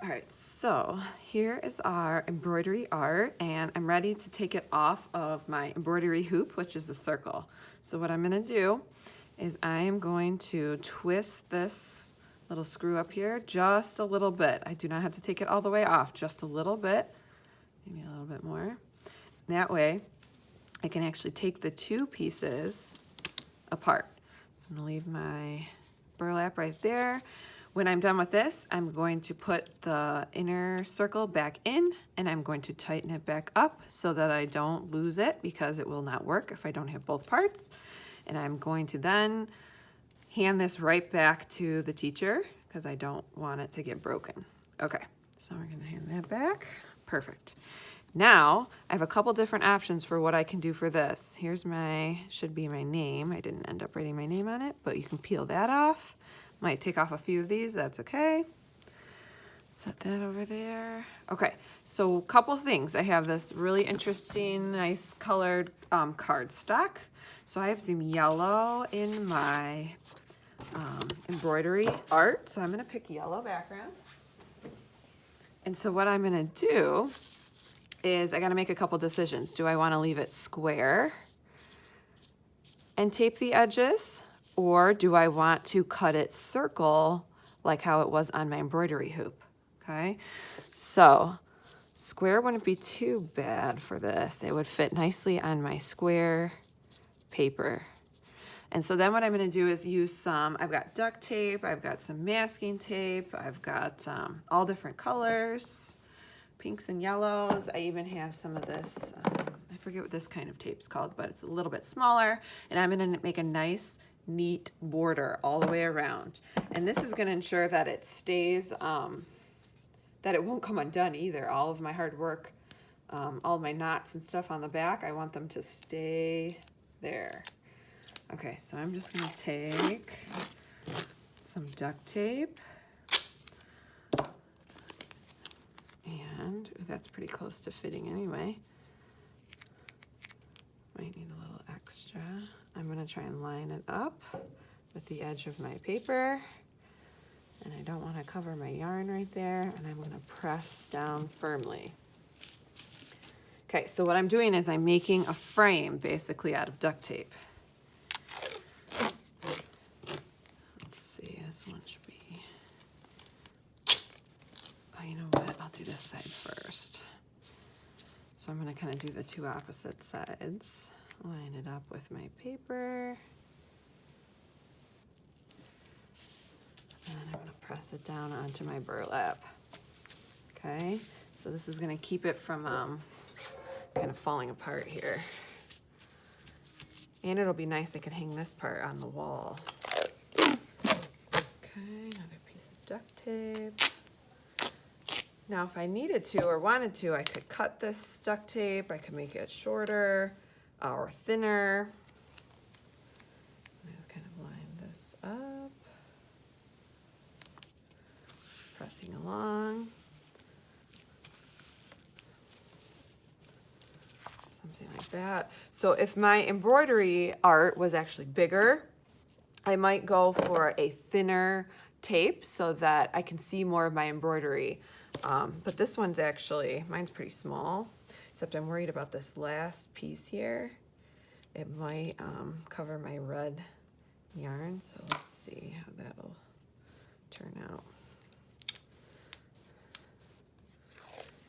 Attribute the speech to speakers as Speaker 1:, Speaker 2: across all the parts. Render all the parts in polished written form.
Speaker 1: All right, so here is our embroidery art, and I'm ready to take it off of my embroidery hoop, which is the circle. So what I'm gonna do is I am going to twist this little screw up here just a little bit. I do not have to take it all the way off, just a little bit, maybe a little bit more. That way, I can actually take the two pieces apart. So I'm gonna leave my burlap right there. When I'm done with this, I'm going to put the inner circle back in and I'm going to tighten it back up so that I don't lose it, because it will not work if I don't have both parts. And I'm going to then hand this right back to the teacher because I don't want it to get broken. Okay, so we're gonna hand that back. Perfect. Now, I have a couple different options for what I can do for this. Here's should be my name. I didn't end up writing my name on it, but you can peel that off. Might take off a few of these, that's okay. Set that over there. Okay, so a couple things. I have this really interesting, nice colored cardstock. So I have some yellow in my embroidery art. So I'm gonna pick yellow background. And so what I'm gonna do is I gotta make a couple decisions. Do I wanna leave it square and tape the edges? Or do I want to cut it circle like how it was on my embroidery hoop? Okay, so square wouldn't be too bad for this. It would fit nicely on my square paper. And so then what I'm gonna do is use I've got duct tape, I've got some masking tape, I've got all different colors, pinks and yellows. I even have some of this, I forget what this kind of tape's called, but it's a little bit smaller. And I'm gonna make a nice, neat border all the way around. And this is gonna ensure that it stays, that it won't come undone either. All of my hard work, all of my knots and stuff on the back, I want them to stay there. Okay, so I'm just gonna take some duct tape. And that's pretty close to fitting anyway. Might need a little extra. I'm gonna try and line it up with the edge of my paper. And I don't wanna cover my yarn right there, and I'm gonna press down firmly. Okay, so what I'm doing is I'm making a frame basically out of duct tape. Let's see, this one should be, oh, you know what, I'll do this side first. So I'm gonna kind of do the two opposite sides. Line it up with my paper. And then I'm gonna press it down onto my burlap. Okay, so this is gonna keep it from kind of falling apart here. And it'll be nice, I could hang this part on the wall. Okay, another piece of duct tape. Now, if I needed to or wanted to, I could cut this duct tape. I could make it shorter or thinner. I'm gonna kind of line this up. Pressing along. Something like that. So if my embroidery art was actually bigger, I might go for a thinner tape so that I can see more of my embroidery. But this one's actually, mine's pretty small, except I'm worried about this last piece here. It might cover my red yarn, so let's see how that'll turn out.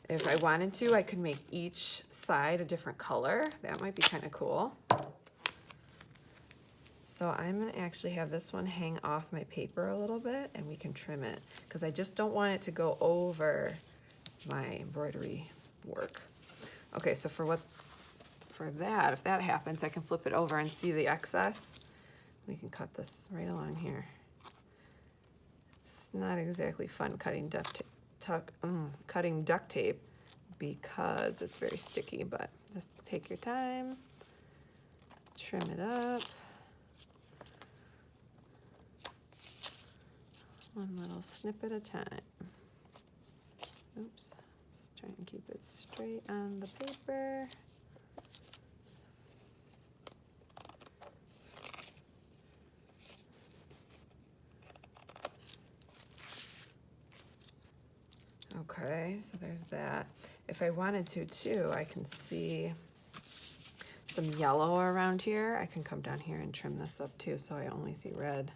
Speaker 1: If I wanted to, I could make each side a different color. That might be kind of cool. So I'm gonna actually have this one hang off my paper a little bit and we can trim it because I just don't want it to go over my embroidery work. Okay, so for that, if that happens, I can flip it over and see the excess. We can cut this right along here. It's not exactly fun cutting duct tape because it's very sticky, but just take your time, trim it up. One little snip at a time. Oops, let's try and keep it straight on the paper. Okay, so there's that. If I wanted to too, I can see some yellow around here. I can come down here and trim this up too, so I only see red.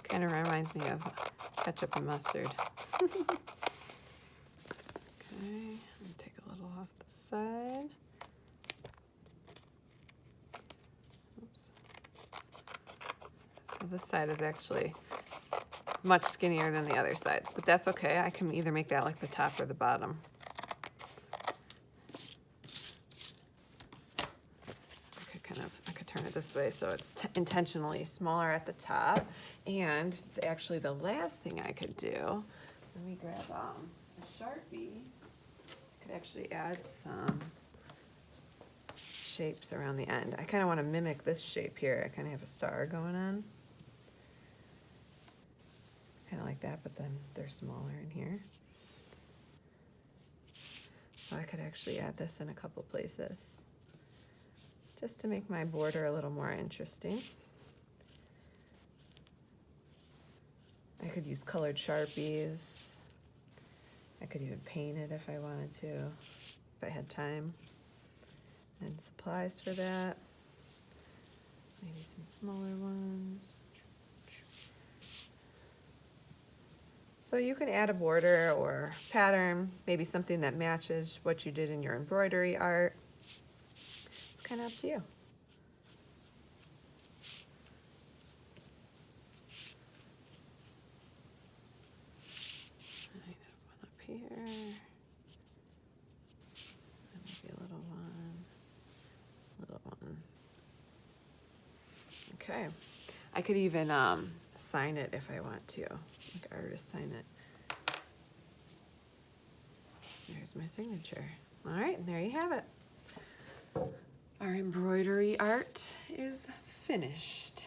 Speaker 1: Kind of reminds me of ketchup and mustard. Okay, I'm gonna take a little off the side. Oops. So this side is actually much skinnier than the other sides, but that's okay. I can either make that like the top or the bottom. I could turn it this way so it's intentionally smaller at the top. And actually the last thing I could do, let me grab a Sharpie. I could actually add some shapes around the end. I kind of want to mimic this shape here. I kind of have a star going on. Kind of like that, but then they're smaller in here. So I could actually add this in a couple places, just to make my border a little more interesting. I could use colored Sharpies. I could even paint it if I wanted to, if I had time and supplies for that. Maybe some smaller ones. So you can add a border or pattern, maybe something that matches what you did in your embroidery art. It's kind of up to you. I have one up here. And maybe a little one. Okay. I could even sign it if I want to, like artist sign it. There's my signature. All right, and there you have it. Our embroidery art is finished.